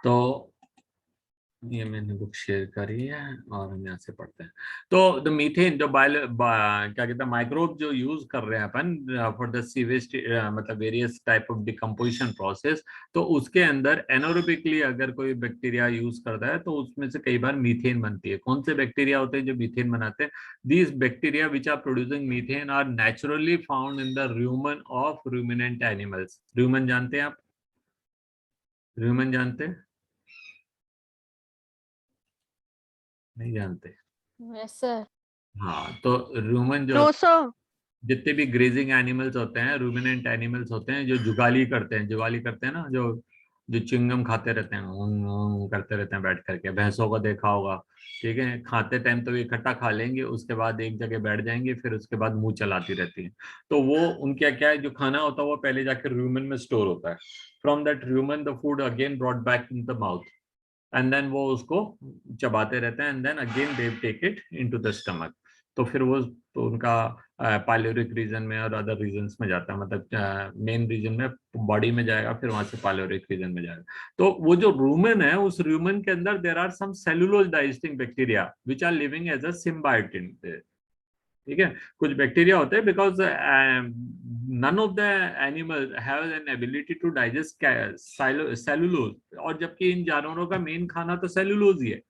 तो ये मैंने बुक शेयर करी है और हम यहाँ से पढ़ते हैं। तो द मीथेन जो क्या कहते हैं माइक्रोब जो यूज कर रहे हैं अपन फॉर द सीवेज मतलब various type of decomposition process, तो उसके अंदर एनोरोबिकली अगर कोई बैक्टीरिया यूज करता है तो उसमें से कई बार मीथेन बनती है। कौन से बैक्टीरिया होते हैं जो मीथेन बनाते हैं? These bacteria which are producing methane are naturally found in the rumen of ruminant animals. Rumen जानते हैं आप? रूमन जानते हैं? नहीं जानते? Yes sir. हाँ, तो रूमन जो नो सर। जितने भी ग्रेजिंग एनिमल्स होते हैं, रूमिनेंट एनिमल्स होते हैं, जो जुगाली करते हैं, जुगाली करते हैं ना, जो जो चिंगम खाते रहते हैं, करते रहते हैं बैठ करके, भैंसों को देखा होगा। ठीक है, खाते टाइम तो इकट्ठा खा लेंगे, उसके बाद एक जगह बैठ जाएंगे, फिर उसके बाद मुंह चलाती रहती है। तो वो उनका क्या है, जो खाना होता है वो पहले जाकर रूमन में स्टोर होता है। From that rumen the food again brought back in the mouth, and then वो उसको चबाते रहते हैं, and then again they take it into the stomach. तो फिर वो तो उनका पाइलोरिक रीजन में और अदर रीजन्स में जाता है, मतलब मेन रीजन में बॉडी में जाएगा, फिर वहां से पाइलोरिक रीजन में जाएगा। तो वो जो रूमन है, उस रूमन के अंदर there are some cellulose digesting bacteria which are living as a symbiotic. ठीक है, कुछ बैक्टीरिया होते हैं because none of the animal have an ability to digest cellulose, और जबकि इन जानवरों का मेन खाना तो सेलुलोज ही है।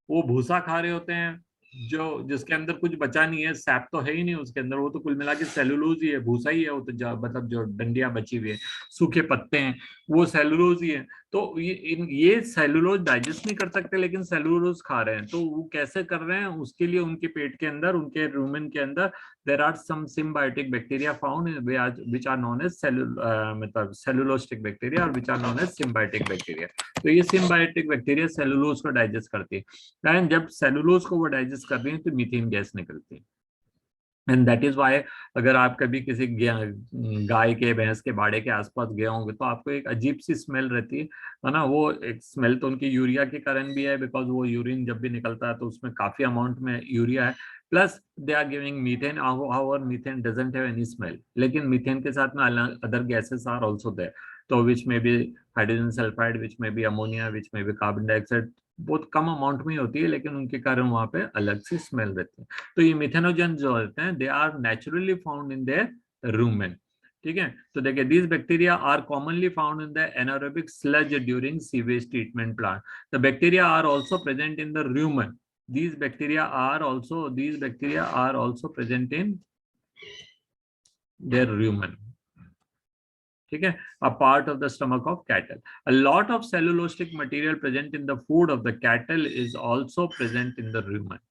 वो भूसा खा रहे होते हैं जो जिसके अंदर कुछ बचा नहीं है, सैप तो है ही नहीं उसके अंदर, वो तो कुल मिला के सेलुलोज ही है, भूसा ही है वो तो, मतलब जो डंडियां बची हुई है, सूखे पत्ते हैं, वो सेलुलोज ही है। तो ये सेलुलोज डाइजेस्ट नहीं कर सकते लेकिन सेलुलोज खा रहे हैं, तो वो कैसे कर रहे हैं? उसके लिए उनके पेट के अंदर, उनके रूमेन के अंदर there are some symbiotic bacteria found which are known as मतलब सेलुलोस्टिक बैक्टीरिया और which are known as symbiotic bacteria. तो ये सिम्बायोटिक बैक्टीरिया सेलुलोज को डाइजेस्ट करती है, एंड जब सेलुलोज को वो डाइजेस्ट कर रही है तो मीथेन गैस निकलती है। एंड दैट इज वाई अगर आप कभी किसी गाय के भैंस के बाड़े के आसपास गए होंगे तो आपको एक अजीब सी स्मेल रहती है ना। वो एक स्मेल तो उनकी यूरिया के कारण भी है, बिकॉज वो यूरिन जब भी निकलता है तो उसमें काफी अमाउंट में यूरिया है, plus they are giving methane. However methane doesn't have any smell, लेकिन मीथेन के साथ में other gases are also there, तो विच में भी हाइड्रोजन सल्फाइड, विच में भी अमोनिया, विच में भी कार्बन डाइऑक्साइड, बहुत कम अमाउंट में होती है, लेकिन उनके कारण वहां पे अलग सी स्मेल रहती है। तो ये मिथेनोजन जो होते हैं they are naturally found in their rumen. ठीक है, तो देखिए these bacteria are commonly found in the anaerobic sludge during sewage treatment plant. The bacteria are also present in the rumen. These bacteria are also present in their rumen. ठीक है, a part of the stomach of cattle. A lot of cellulosic material present in the food of the cattle is also present in the rumen.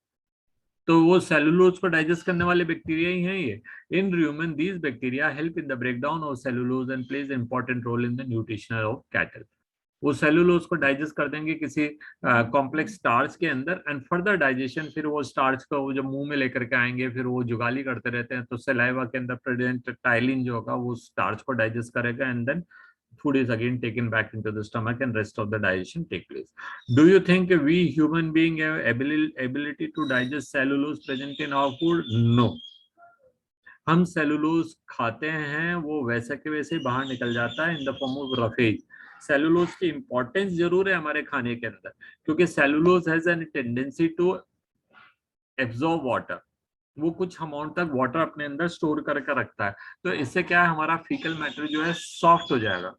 तो वो cellulose को digest करने वाले bacteria ही हैं ये। In rumen these bacteria help in the breakdown of cellulose and plays important role in the nutrition of cattle. वो cellulose को डाइजेस्ट कर देंगे किसी कॉम्प्लेक्स स्टार्च के अंदर, एंड फर्दर डाइजेशन फिर वो स्टार्च को वो जो मुंह में लेकर के आएंगे, फिर वो जुगाली करते रहते हैं, तो सलाइवा के अंदर प्रेजेंट टाइलिन जो होगा वो स्टार्च को डाइजेस्ट करेगा, and then food is again taken back into the stomach and rest of the digestion take place. Do you think we human being have ability to digest cellulose present in our food? No. हम cellulose खाते हैं, वो वैसे के वैसे बाहर निकल जाता है in the form of roughage. Cellulose की इंपॉर्टेंस जरूर है हमारे खाने के अंदर, क्योंकि cellulose has an tendency to absorb water, वो कुछ अमाउंट तक वाटर अपने अंदर स्टोर करके रखता है। तो इससे क्या है, हमारा फीकल मैटर जो है सॉफ्ट हो जाएगा।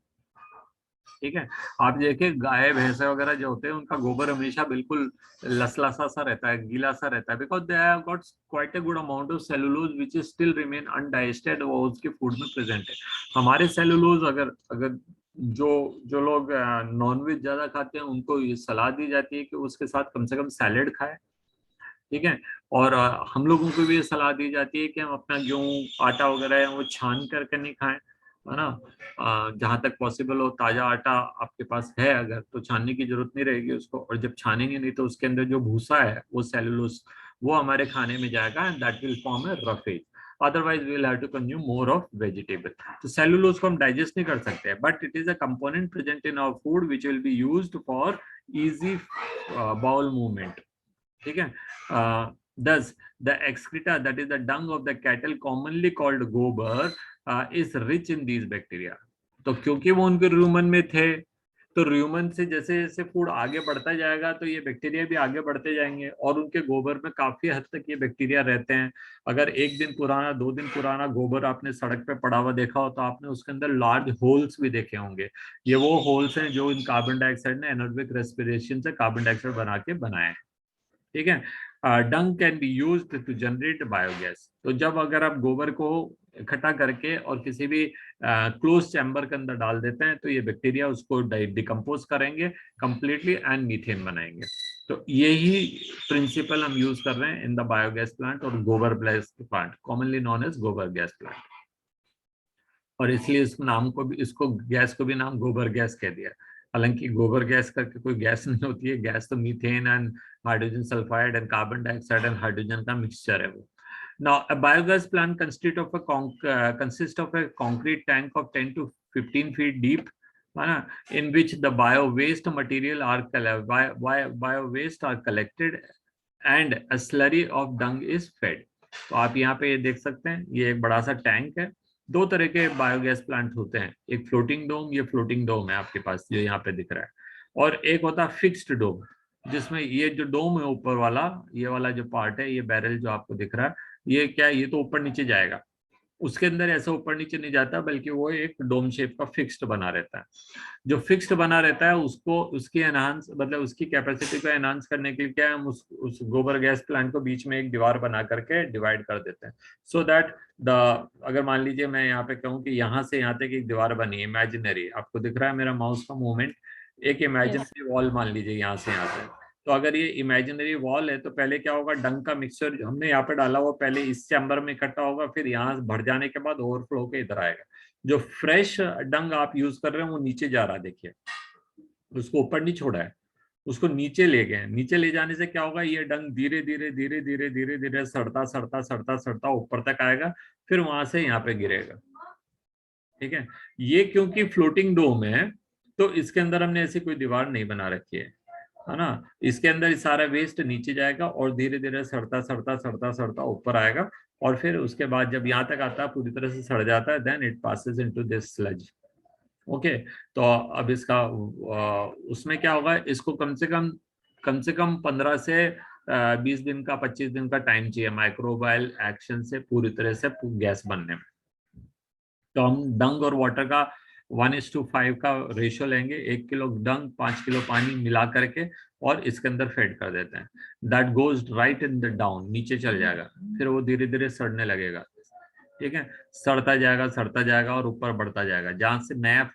ठीक है, आप देखिए गाय भैंसे वगैरह जो होते हैं उनका गोबर हमेशा बिल्कुल लसलसा सा रहता है, गीला सा रहता है, because they have got quite a good amount of cellulose which is still remain undigested, वो उसके फूड में प्रेजेंट है। हमारे सेलुलोज अगर अगर जो जो लोग नॉनवेज ज्यादा खाते हैं उनको ये सलाह दी जाती है कि उसके साथ कम से कम सैलेड खाएं। ठीक है, और हम लोगों को भी ये सलाह दी जाती है कि हम अपना गेहूं आटा वगैरह है वो छान करके नहीं खाएं, है ना। जहां तक पॉसिबल हो ताजा आटा आपके पास है अगर, तो छानने की जरूरत नहीं रहेगी उसको, और जब छानेंगे नहीं तो उसके अंदर जो भूसा है वो सेलुलोज वो हमारे खाने में जाएगा, and that will form a roughage. Otherwise we will have to consume more of vegetable. तो सेलुलोज को हम डाइजेस्ट नहीं कर सकते, but it is a component present in our food which will be used for easy bowel movement. ठीक है, thus the excreta, that is the dung of the cattle commonly called gobar, is rich in these bacteria. तो क्योंकि वो उनके Roman में थे तो र्यूमन से जैसे जैसे फूड आगे बढ़ता जाएगा तो ये बैक्टीरिया भी आगे बढ़ते जाएंगे, और उनके गोबर में काफी हद तक ये बैक्टीरिया रहते हैं। अगर 1 दिन पुराना 2 दिन पुराना गोबर आपने सड़क पे पड़ा हुआ देखा हो तो आपने उसके अंदर लार्ज होल्स भी देखे होंगे। ये वो होल्स हैं जो इन कार्बन डाइऑक्साइड ने एनारोबिक रेस्पिरेशन से कार्बन डाइऑक्साइड बना के बनाए हैं। ठीक है। Dung can be used to generate biogas. तो जब अगर आप गोबर को इकट्ठा करके और किसी भी क्लोज चैम्बर के अंदर डाल देते हैं तो ये बैक्टीरिया उसको डिकम्पोज करेंगे कंप्लीटली एंड मीथेन बनाएंगे। तो यही प्रिंसिपल हम यूज कर रहे हैं इन द बायोगैस प्लांट और gobar gas plant, commonly known as gobar gas plant. और इसलिए इस नाम को भी, इसको गैस को भी नाम गोबर गैस कह दिया। हालांकि गोबर गैस करके कोई गैस नहीं होती है, गैस तो methane and hydrogen sulphide and carbon dioxide and hydrogen का मिक्सचर है वो। Now, a biogas plant consists of a concrete tank of 10 to 15 feet deep, in which the bio-waste material bio-waste are collected and a slurry of dung is fed. तो आप यहाँ पे ये देख सकते हैं, ये एक बड़ा सा टैंक है। 2 तरह के बायोगैस प्लांट होते हैं, एक फ्लोटिंग डोम, ये फ्लोटिंग डोम है आपके पास जो यहाँ पे दिख रहा है, और एक होता है फिक्स्ड डोम, जिसमें ये जो डोम है ऊपर वाला, ये वाला जो पार्ट है, ये बैरल जो आपको दिख रहा है, ये क्या है, ये तो ऊपर नीचे जाएगा। उसके अंदर ऐसा ऊपर नीचे नहीं जाता, बल्कि वो एक डोम शेप का फिक्स्ड बना रहता है। जो फिक्स्ड बना रहता है उसको, उसकी एनहांस मतलब उसकी कैपेसिटी को एनहांस करने के लिए क्या है, हम उस गोबर गैस प्लांट को बीच में एक दीवार बना करके डिवाइड कर देते हैं, सो दैट द, अगर मान लीजिए मैं यहाँ पे कहूँ कि यहाँ से यहाँ तक एक दीवार बनी है इमेजिनरी, आपको दिख रहा है मेरा माउस का मूवमेंट, एक Yes. इमेजिनरी वॉल मान लीजिए यहाँ से यहाँ तक। तो अगर ये इमेजिनरी वॉल है तो पहले क्या होगा, डंग का मिक्सचर जो हमने यहाँ पे डाला वो पहले इस चैम्बर में इकट्ठा होगा, फिर यहाँ भर जाने के बाद ओवरफ्लो होकर इधर आएगा। जो फ्रेश डंग आप यूज कर रहे हैं वो नीचे जा रहा है, देखिए उसको ऊपर नहीं छोड़ा है, उसको नीचे ले गए। नीचे ले जाने से क्या होगा, ये डंग धीरे धीरे धीरे धीरे धीरे धीरे सड़ता सड़ता सड़ता सड़ता ऊपर तक आएगा, फिर वहां से यहाँ पे गिरेगा। ठीक है। ये क्योंकि फ्लोटिंग डोम है तो इसके अंदर हमने ऐसी कोई दीवार नहीं बना रखी है ना। इसके अंदर सारा वेस्ट नीचे जाएगा और धीरे धीरे सड़ता सड़ता सड़ता सड़ता ऊपर आएगा, और फिर उसके बाद जब यहाँ तक आता है पूरी तरह से सड़ जाता है, then it passes into this sludge. Okay. तो अब इसका उसमें क्या होगा, इसको कम से कम 15 से 20 दिन का 25 दिन का टाइम चाहिए माइक्रोबायल एक्शन से पूरी तरह से गैस बनने में। तो हम डंग और वाटर का 1:5 का रेशियो लेंगे, 1 किलो डंग 5 किलो पानी मिला करके और इसके अंदर फेड कर देते हैं। That goes right in the down, नीचे चल जाएगा, फिर वो धीरे धीरे सड़ने लगेगा। ठीक है। सड़ता जाएगा और ऊपर बढ़ता जाएगा। जहां से नया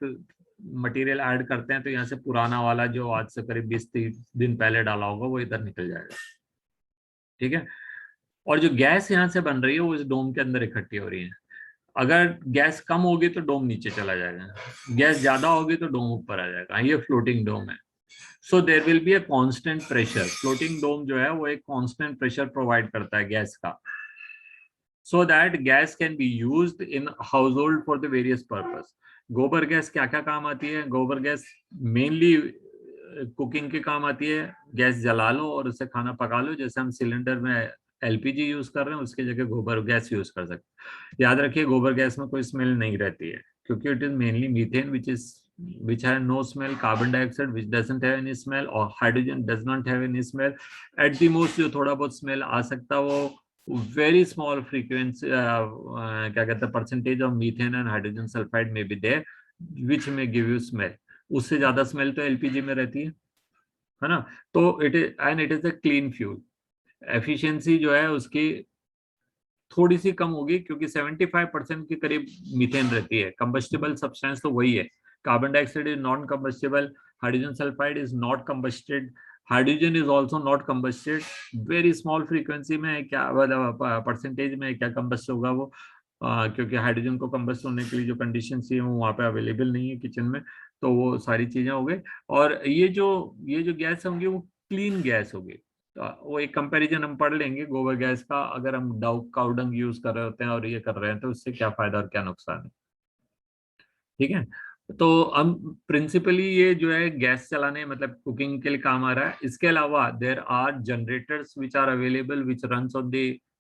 मटेरियल ऐड करते हैं तो यहाँ से पुराना वाला जो आज से करीब 20-30 दिन पहले डाला होगा वो इधर निकल जाएगा। ठीक है। और जो गैस यहाँ से बन रही है वो इस डोम के अंदर इकट्ठी हो रही है। अगर गैस कम होगी तो डोम नीचे चला जाएगा, गैस ज्यादा होगी तो डोम ऊपर आ जाएगा। ये फ्लोटिंग डोम है। So there will be a constant pressure. Floating dome जो है वो एक कांस्टेंट प्रेशर प्रोवाइड करता है गैस का, so that gas can be used in household for the various purpose. गोबर गैस क्या क्या काम आती है, गोबर गैस मेनली कुकिंग के काम आती है। गैस जला लो और उससे खाना पका लो, जैसे हम सिलेंडर में एलपीजी यूज कर रहे हैं उसकी जगह गोबर गैस यूज कर सकते हैं। याद रखिए गोबर गैस में कोई स्मेल नहीं रहती है, क्योंकि it is mainly methane which has no smell, carbon dioxide which doesn't have any smell, और hydrogen does not have any smell. At the most जो थोड़ा बहुत स्मेल आ सकता है वो वेरी स्मॉल फ्रीक्वेंसी, क्या कहते हैं, percentage of methane and hydrogen sulphide में बी देयर विच में गिव यू स्मेल। उससे ज्यादा स्मेल तो एलपीजी में रहती है ना। तो it is a clean fuel. Efficiency जो है उसकी थोड़ी सी कम होगी, क्योंकि 75% के करीब मीथेन रहती है। कंबस्टिबल सब्सटेंस तो वही है, carbon dioxide is non combustible, hydrogen sulphide is not combusted, hydrogen is also not combusted. Very small frequency में क्या परसेंटेज में क्या कंबस्ट होगा वो, क्योंकि हाइड्रोजन को कंबस्ट होने के लिए जो कंडीशन चाहिए वो वहाँ पे अवेलेबल नहीं है किचन में। तो वो सारी चीजें हो गई। और ये जो गैस होंगी वो क्लीन गैस होगी। तो वो एक कंपैरिजन हम पढ़ लेंगे गोबर गैस का, अगर हम काउ डंग यूज कर रहे होते हैं और ये कर रहे हैं तो उससे क्या फायदा और क्या नुकसान है। ठीक है। तो हम प्रिंसिपली ये जो है गैस चलाने मतलब कुकिंग के लिए काम आ रहा है। इसके अलावा there are generators which are available which run on the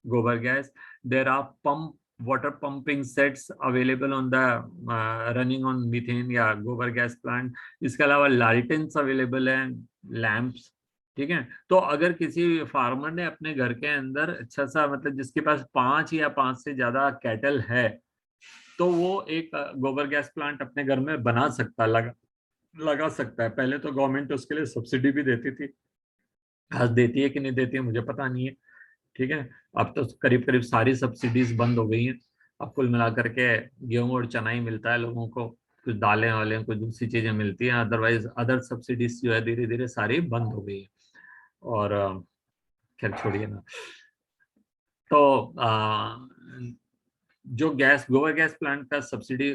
gobar gas. There are pump water pumping sets available on the running on methane या गोबर गैस प्लांट। इसके अलावा लालटेन्स अवेलेबल हैं, लैंप्स। ठीक है, तो अगर किसी फार्मर ने अपने घर के अंदर अच्छा सा, मतलब जिसके पास 5 या 5 से ज्यादा कैटल है, तो वो एक गोबर गैस प्लांट अपने घर में बना सकता, लगा सकता है। पहले तो गवर्नमेंट उसके लिए सब्सिडी भी देती थी, आज देती है कि नहीं देती है मुझे पता नहीं है। ठीक है, अब तो करीब करीब सारी सब्सिडीज बंद हो गई हैं। अब कुल मिलाकर के गेहूं और चना ही मिलता है लोगों को, कुछ दालें वालें कुछ दूसरी चीजें मिलती हैं, अदरवाइज अदर सब्सिडीज जो है धीरे धीरे सारी बंद हो गई है। और खैर छोड़िए ना। तो जो गैस गोबर गैस प्लांट का सब्सिडी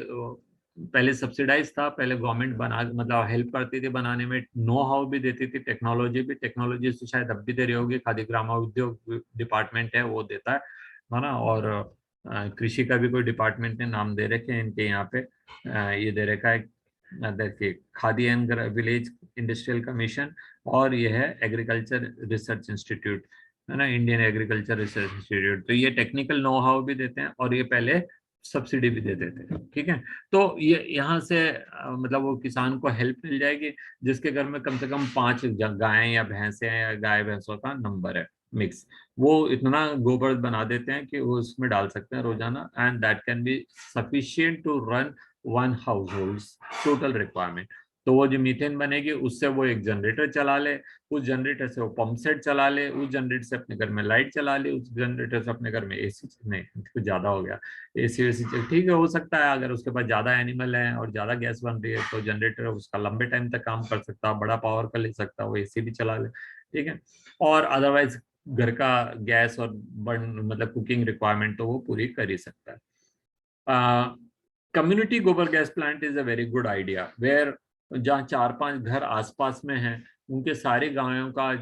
पहले सब्सिडाइज था, पहले गवर्नमेंट बना, मतलब हेल्प करती थी बनाने में, नो हाउ भी देती थी, टेक्नोलॉजी से शायद अब भी दे रही होगी, खादी ग्रामोद्योग डिपार्टमेंट है वो देता है ना। और कृषि का भी कोई डिपार्टमेंट ने नाम दे रखे हैं इनके यहाँ पे, ये दे रखा है देखिए, khadi and village industrial commission, और ये है एग्रीकल्चर रिसर्च इंस्टीट्यूट, है ना, इंडियन एग्रीकल्चर रिसर्च इंस्टीट्यूट। तो ये टेक्निकल नो हाउ भी देते हैं और ये पहले सब्सिडी भी देते थे। ठीक है, तो ये यहाँ से मतलब वो किसान को हेल्प मिल जाएगी जिसके घर में कम से कम 5 गायें या भैंसे हैं, या गाय भैंसों का नंबर है मिक्स, वो इतना गोबर बना देते हैं कि वो उसमें डाल सकते हैं रोजाना, and that can be sufficient to run one household total requirement. तो वो जो मीथेन बनेगी उससे वो एक जनरेटर चला ले, उस जनरेटर से वो पंप सेट चला ले, उस जनरेटर से अपने घर में लाइट चला ले, उस जनरेटर से अपने घर में एसी, नहीं कुछ ज्यादा हो गया, एसी वेसी ठीक है, हो सकता है अगर उसके पास ज्यादा एनिमल है और ज्यादा गैस बन रही है तो जनरेटर उसका लंबे टाइम तक काम कर सकता है, बड़ा पावर का ले सकता है, वो एसी भी चला ले। ठीक है, और अदरवाइज घर का गैस और बर्न मतलब कुकिंग रिक्वायरमेंट तो वो पूरी कर ही सकता है। Community gobar gas plant is a very good idea, where जहाँ 4-5 घर आसपास में हैं, उनके सारे गायों का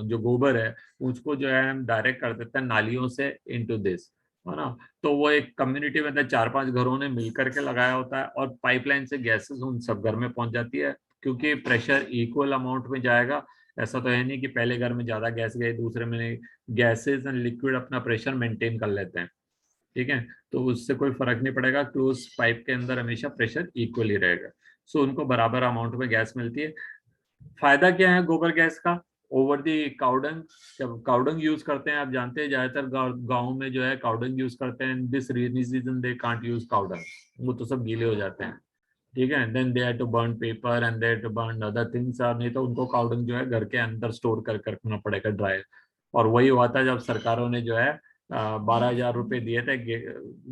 जो गोबर है उसको जो है हम डायरेक्ट कर देते हैं नालियों से इनटू दिस, है ना। तो वो एक कम्युनिटी में 4-5 घरों ने मिल करके लगाया होता है और पाइपलाइन से गैसेस उन सब घर में पहुंच जाती है, क्योंकि प्रेशर इक्वल अमाउंट में जाएगा। ऐसा तो है नहीं कि पहले घर में ज्यादा गैस गई दूसरे में नहीं, गैसेस एंड लिक्विड अपना प्रेशर मेंटेन कर लेते हैं। ठीक है, तो उससे कोई फर्क नहीं पड़ेगा, क्लोज पाइप के अंदर हमेशा प्रेशर इक्वल ही रहेगा। सो उनको बराबर अमाउंट में गैस मिलती है। फायदा क्या है गोबर गैस का ओवर दी काउडंग? जब काउडंग यूज करते हैं, आप जानते हैं ज्यादातर गाँव में जो है काउडंग यूज करते हैं, this reason they can't use cow dung, वो तो सब गीले हो जाते हैं। ठीक है, then they have to burn paper and they have to burn other things, और नहीं तो उनको काउडंग जो है घर के अंदर स्टोर कर रखना पड़ेगा ड्राई। और वही हुआ था जब सरकारों ने जो है 12,000 रुपए दिए थे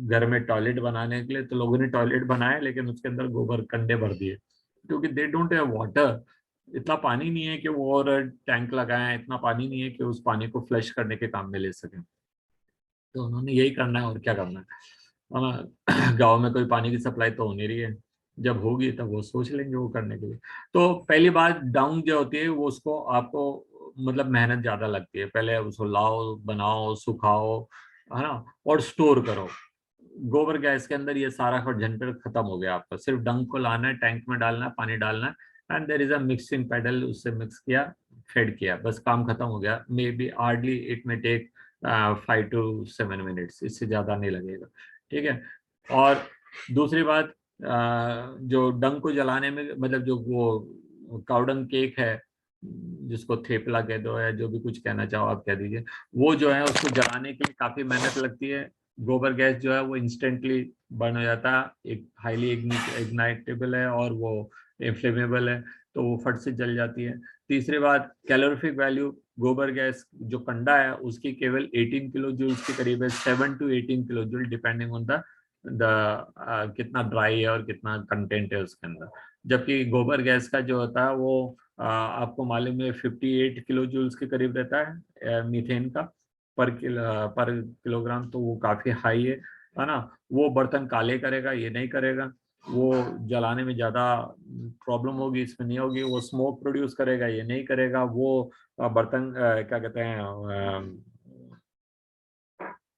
घर में टॉयलेट बनाने के लिए, तो लोगों ने टॉयलेट बनाए लेकिन उसके अंदर गोबर कंडे भर दिए, क्योंकि दे डोंट हैव वाटर, इतना पानी नहीं है कि वो और टैंक लगाए, इतना पानी नहीं है कि उस पानी को फ्लश करने के काम में ले सकें। तो उन्होंने यही करना है और क्या करना है। गांव में कोई पानी की सप्लाई तो हो नहीं रही है, जब होगी तब वो सोच लेंगे वो करने के लिए। तो पहली बात डाउन जो होती है वो उसको आपको मतलब मेहनत ज्यादा लगती है, पहले उसको लाओ बनाओ सुखाओ, है ना, और स्टोर करो। गोबर गैस के अंदर ये सारा झंझट खत्म हो गया, आपका सिर्फ डंक को लाना है, टैंक में डालना है, पानी डालना है, and there is a mixing paddle, उससे मिक्स किया, फेड किया, बस काम खत्म हो गया। मे बी हार्डली इट में टेक 5 to 7 मिनट्स, इससे ज्यादा नहीं लगेगा। ठीक है, और दूसरी बात जो डंक को जलाने में, मतलब जो वो काउडंग केक है जिसको थेपला कह दो या जो भी कुछ कहना चाहो आप कह दीजिए, वो जो है उसको जलाने के लिए काफी मेहनत लगती है। गोबर गैस जो है वो इंस्टेंटली बर्न हो जाता है, एक हाईली इग्नाइटेबल है और वो इन्फ्लेमेबल है, तो वो फट से जल जाती है। तीसरी बात, कैलोरीफिक वैल्यू गोबर गैस जो कंडा है उसकी केवल 18 किलो जूल्स के करीब है, 7 to 18 kilo joule depending on the कितना ड्राई है और कितना कंटेंट है उसके अंदर। जबकि गोबर गैस का जो होता है वो आपको मालूम है 58 किलो जूल्स के करीब रहता है मीथेन का पर किलोग्राम, तो वो काफी हाई है ना। वो बर्तन काले करेगा, ये नहीं करेगा, वो जलाने में ज्यादा प्रॉब्लम होगी, इसमें नहीं होगी। वो स्मोक प्रोड्यूस करेगा, ये नहीं करेगा। वो बर्तन क्या कहते हैं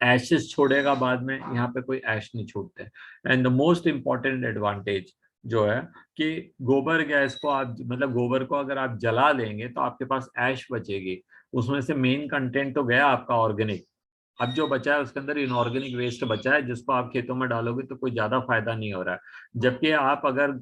एशेस छोड़ेगा बाद में, यहाँ पे कोई ऐश नहीं छोड़ते। And the most important advantage जो है कि गोबर गैस को आप मतलब गोबर को अगर आप जला देंगे तो आपके पास ऐश बचेगी, उसमें से मेन कंटेंट तो गया आपका ऑर्गेनिक, अब जो बचा है उसके अंदर इनऑर्गेनिक वेस्ट बचा है, जिसको आप खेतों में डालोगे तो कोई ज्यादा फायदा नहीं हो रहा है। जबकि आप अगर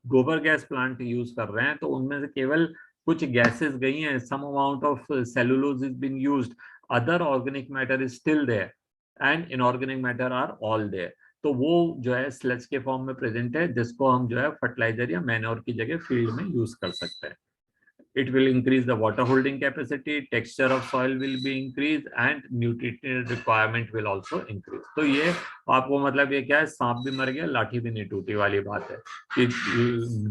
गोबर गैस प्लांट यूज कर रहे हैं तो उनमें से केवल कुछ गैसेस गई हैं, some amount of cellulose is being used, other organic matter is still there and inorganic matter are all there. तो वो जो है स्लज के फॉर्म में प्रेजेंट है, जिसको हम जो है फर्टिलाइजर या मैन्योर की जगह फील्ड में यूज कर सकते हैं। It will increase the water holding capacity, texture of soil will be increased and nutrient requirement will also increase। तो ये आपको मतलब ये क्या है, सांप भी मर गया लाठी भी नहीं टूटी वाली बात है कि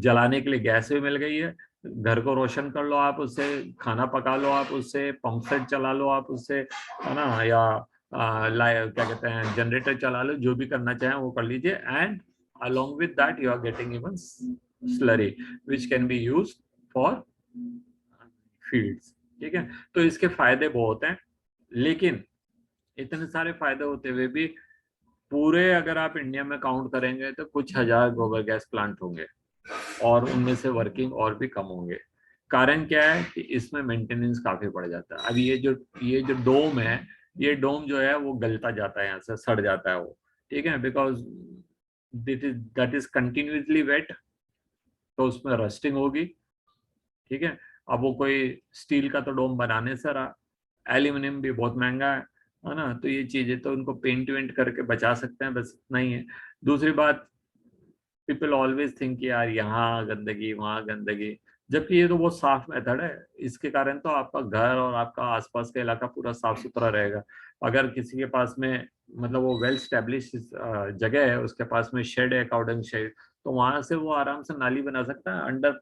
जलाने के लिए गैस भी मिल गई है, घर को रोशन कर लो आप उससे, खाना पका लो आप उससे, पंप सेट चला लो आप उससे, है ना, या क्या कहते हैं जनरेटर चला लो, जो भी करना चाहें वो कर लीजिए। And along with that you are getting even slurry which can be used for fields. ठीक है, तो इसके फायदे बहुत हैं, लेकिन इतने सारे फायदे होते हुए भी पूरे अगर आप इंडिया में काउंट करेंगे तो कुछ हजार गोबर गैस प्लांट होंगे और उनमें से वर्किंग और भी कम होंगे। कारण क्या है कि इसमें मेंटेनेंस काफी बढ़ जाता है। अब ये जो डोम है, ये डोम जो है वो गलता जाता है, यहाँ से सड़ जाता है वो, ठीक है, because that is continuously wet, तो उसमें रस्टिंग होगी। ठीक है, अब वो कोई स्टील का तो डोम बनाने से रहा, एल्यूमिनियम भी बहुत महंगा है ना, तो ये चीजें तो उनको पेंट वेंट करके बचा सकते हैं, बस इतना ही है। दूसरी बात, पीपल ऑलवेज थिंक यार यहाँ गंदगी वहाँ गंदगी, जबकि ये तो बहुत साफ मेथड है। इसके कारण तो आपका घर और आपका आसपास का इलाका पूरा साफ सुथरा रहेगा। अगर किसी के पास में मतलब वो वेल स्टेब्लिश जगह है, उसके पास में शेड है, काउडंग शेड, तो वहां से वो आराम से नाली बना सकता है, अंडर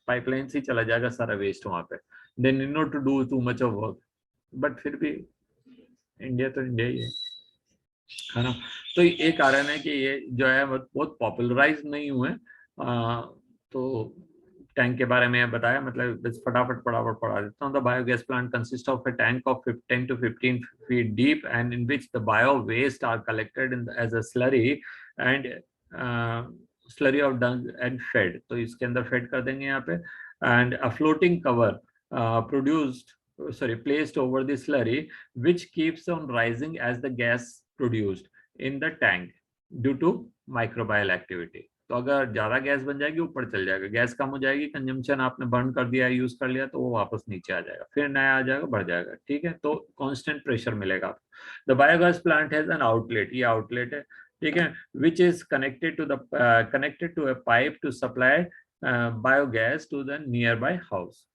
पाइपलाइन से ही चला जाएगा सारा वेस्ट वहां पे। They need not to do too much of work. But फिर भी इंडिया तो इंडिया ही है ना। तो ये कारण है कि ये जो है बहुत पॉपुलराइज नहीं हुए। तो टैंक के बारे में बताया, मतलब बस फटाफट फटाफट पढ़ा देता हूँ। The biogas plant consist of a tank of 10 to 15 feet deep and in which the bio waste are collected in as a slurry and slurry of dung and fed। तो इसके अंदर फेड कर देंगे यहाँ पे। and a floating cover produced sorry placed over the slurry which keeps on rising as the gas produced in the tank due to microbial activity। तो अगर ज्यादा गैस बन जाएगी ऊपर चल जाएगा, गैस कम हो जाएगी, कंजम्पशन आपने बर्न कर दिया, यूज कर लिया, तो वो वापस नीचे आ जाएगा, फिर नया आ जाएगा, बढ़ जाएगा। ठीक है, तो कांस्टेंट प्रेशर मिलेगा आपको। The biogas plant has an outlet, ये आउटलेट है, ठीक है, which is connected to a pipe to supply biogas to the nearby house.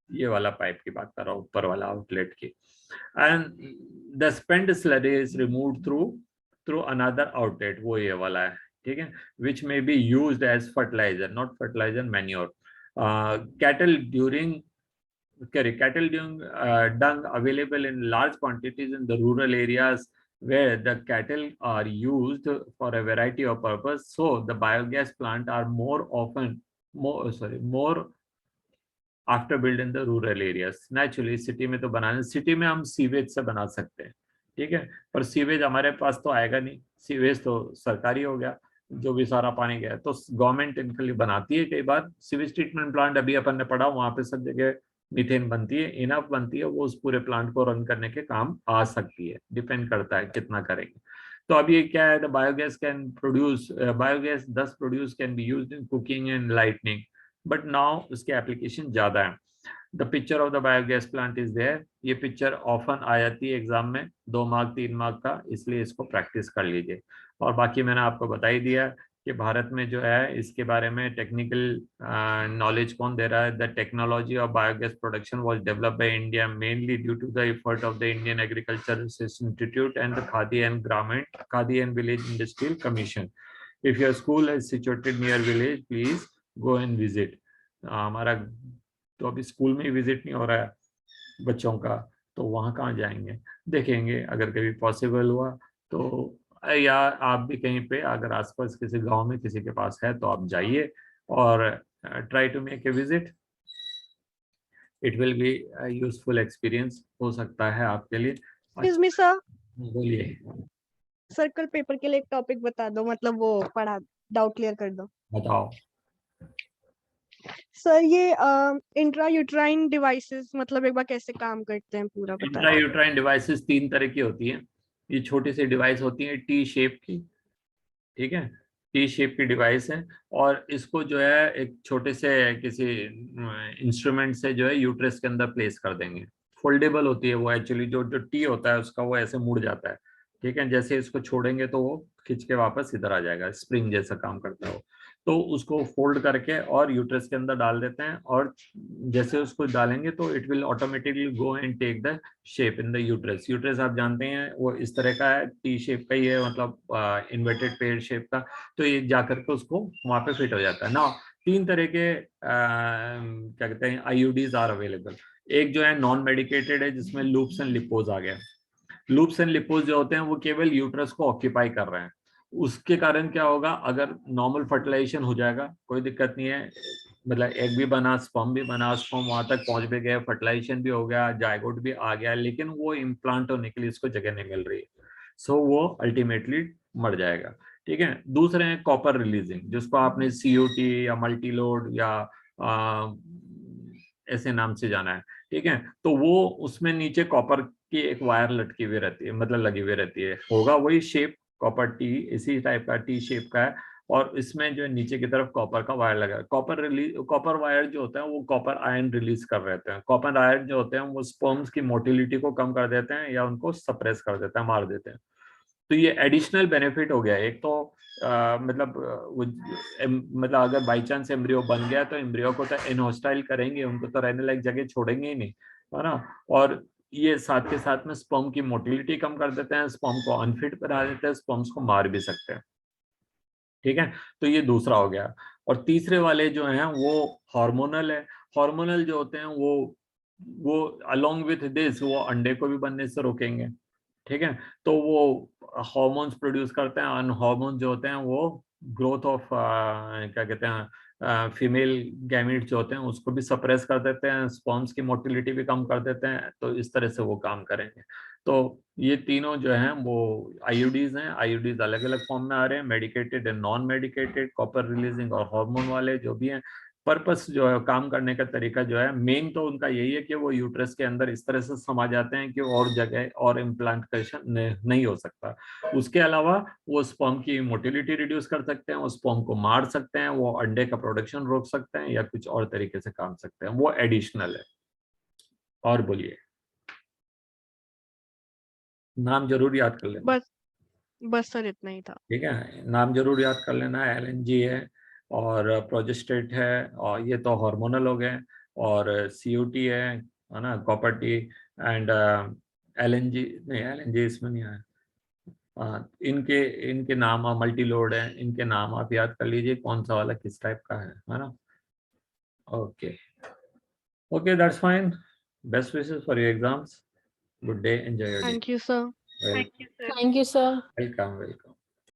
ये वाला पाइप की बात कर रहा हूँ, ऊपर वाला आउटलेट की। And the spend slurry is removed through another outlet, वो ये वाला है, ठीक है, which may be used as fertilizer, not fertilizer, manure। Cattle during dung available in large quantities in the rural areas where the cattle are used for a variety of purpose, so the biogas plant are more after build in the rural areas. Naturally city में तो बनाने, city में हम sewage से बना सकते हैं, ठीक है, पर सीवेज हमारे पास तो आएगा नहीं, सीवेज तो सरकारी हो गया, जो भी सारा पानी गया, तो गवर्नमेंट इनके लिए बनाती है कई बार सीवेज ट्रीटमेंट प्लांट। अभी अपन ने पढ़ा वहां पे सब जगह मीथेन बनती है, इनफ बनती है, वो उस पूरे प्लांट को रन करने के काम आ सकती है, डिपेंड करता है कितना करेंगे। तो अब ये क्या है, the biogas can produce biogas this produce can be used in cooking and lightning, but now उसके एप्लीकेशन ज्यादा है। The picture of the biogas plant is there, ये पिक्चर ऑफन आ जाती है एग्जाम में, 2 मार्क 3 मार्क का, इसलिए इसको प्रैक्टिस कर लीजिए। और बाकी मैंने आपको बता ही दिया कि भारत में जो है इसके बारे में टेक्निकल नॉलेज कौन दे रहा है। The technology of biogas production was developed by India mainly due to the effort of the Indian agriculture research institute and the Khadi and village industrial commission. If your school is situated near village please go and visit. हमारा तो अभी school में ही visit नहीं हो रहा है बच्चों का, तो वहाँ कहाँ जाएंगे, देखेंगे अगर कभी पॉसिबल हुआ तो, या आप भी कहीं पे अगर आसपास किसी गांव में किसी के पास है तो आप जाइए और try to make a visit. It will be useful experience हो सकता है आपके लिए। एक्सक्यूज मी सर, बोलिए। सर्कल पेपर के लिए एक टॉपिक बता दो, मतलब वो पढ़ा डाउट क्लियर कर दो। बताओ। सर ये इंट्रा यूट्राइन डिवाइसेस मतलब एक बार कैसे काम करते हैं पूरा बताएं। इंट्रा यूट्राइन डिवाइसेस 3 तरह की होती हैं। ये छोटी सी डिवाइस होती है टी शेप की, ठीक है, टी शेप की डिवाइस है। और इसको जो है एक छोटे से किसी इंस्ट्रूमेंट से जो है यूट्रस के अंदर प्लेस कर देंगे। फोल्डेबल होती है वो, एक्चुअली जो जो टी होता है उसका वो ऐसे मुड़ जाता है, ठीक है। जैसे इसको छोड़ेंगे तो वो खींच के वापस इधर आ जाएगा, स्प्रिंग जैसा काम करता है वो। तो उसको फोल्ड करके और यूट्रस के अंदर डाल देते हैं, और जैसे उसको डालेंगे तो it will automatically go and take the shape in the uterus. Uterus आप जानते हैं वो इस तरह का है, टी शेप का ही है, मतलब इन्वर्टेड पेयर शेप का। तो ये जाकर के उसको वहां पे फिट हो जाता है ना। 3 तरह के क्या कहते हैं आईयूडीज आर अवेलेबल। एक जो है नॉन मेडिकेटेड है, जिसमें लूप्स एंड लिपोज आ गया। लूप्स एंड लिपोज जो होते हैं वो केवल यूट्रस को ऑक्यूपाई कर रहे हैं। उसके कारण क्या होगा, अगर नॉर्मल फर्टिलाइजेशन हो जाएगा कोई दिक्कत नहीं है, मतलब एग भी बना, स्पर्म भी बना, स्पर्म वहां तक पहुंच भी गया, फर्टिलाइजेशन भी हो गया, जायगोट भी आ गया, लेकिन वो इम्प्लांट होने के लिए इसको जगह नहीं मिल रही है, सो वो अल्टीमेटली मर जाएगा, ठीक है। दूसरे हैं कॉपर रिलीजिंग, जिसको आपने सीओटी या मल्टीलोड या ऐसे नाम से जाना है, ठीक है। तो वो उसमें नीचे कॉपर की एक वायर लटकी हुई रहती है, मतलब लगी हुई रहती है, होगा वही शेप कॉपर टी, इसी टाइप का टी शेप का है। और इसमें जो नीचे की तरफ कॉपर का वायर लगा है। कॉपर वायर जो होता है वो कॉपर आयन रिलीज कर रहते हैं। कॉपर आयन जो होते हैं वो स्पर्म्स की मोटिलिटी को कम कर देते हैं या उनको सप्रेस कर देते हैं, मार देते हैं। तो ये एडिशनल बेनिफिट हो गया। एक तो मतलब मतलब अगर बाई चांस एम्ब्रियो बन गया तो एम्ब्रियो को तो इनहोस्टाइल करेंगे, उनको तो रहने लायक जगह छोड़ेंगे ही नहीं, है ना। और ये साथ के साथ में स्पर्म की मोटिलिटी कम कर देते हैं, स्पर्म को अनफिट बना देते हैं, स्पर्म्स को मार भी सकते हैं, ठीक है। तो ये दूसरा हो गया। और तीसरे वाले जो हैं वो हार्मोनल है। हार्मोनल जो होते हैं वो अलोंग विथ दिस वो अंडे को भी बनने से रोकेंगे, ठीक है। तो वो हार्मोन्स प्रोड्यूस करते हैं, और हार्मोन जो होते हैं वो ग्रोथ ऑफ क्या कहते हैं फीमेल गैमीट जो होते हैं उसको भी सप्रेस कर देते हैं, स्पर्म्स की मोटिलिटी भी कम कर देते हैं। तो इस तरह से वो काम करेंगे। तो ये तीनों जो हैं वो आईयूडीज हैं। आईयूडीज अलग अलग फॉर्म में आ रहे हैं, medicated and non medicated, copper releasing और हार्मोन वाले जो भी हैं। पर्पस जो है काम करने का तरीका जो है मेन तो उनका यही है कि वो यूट्रस के अंदर इस तरह से समा जाते हैं कि और जगह और इम्प्लांटेशन नहीं हो सकता। उसके अलावा वो स्पर्म की मोटिलिटी रिड्यूस कर सकते हैं, वो स्पर्म को मार सकते हैं, वो अंडे का प्रोडक्शन रोक सकते हैं, या कुछ और तरीके से काम सकते हैं, वो एडिशनल है। और बोलिए, नाम जरूर याद कर लेना। बस बस सर इतना ही था। ठीक है, नाम जरूर याद कर लेना। एलएनजी है और प्रोजेस्टेट है, और ये तो हार्मोनल हो गए। और सीयूटी है ना, कॉपर टी एंड एलएनजी, नहीं एलएनजी इसमें नहीं आया। इनके इनके नाम मल्टी लोड है, इनके नाम आप याद कर लीजिए कौन सा वाला किस टाइप का है ना। Okay okay, that's fine. Best wishes for your exams. Good day, enjoy your day. Thank you sir. Welcome thank you sir. Welcome.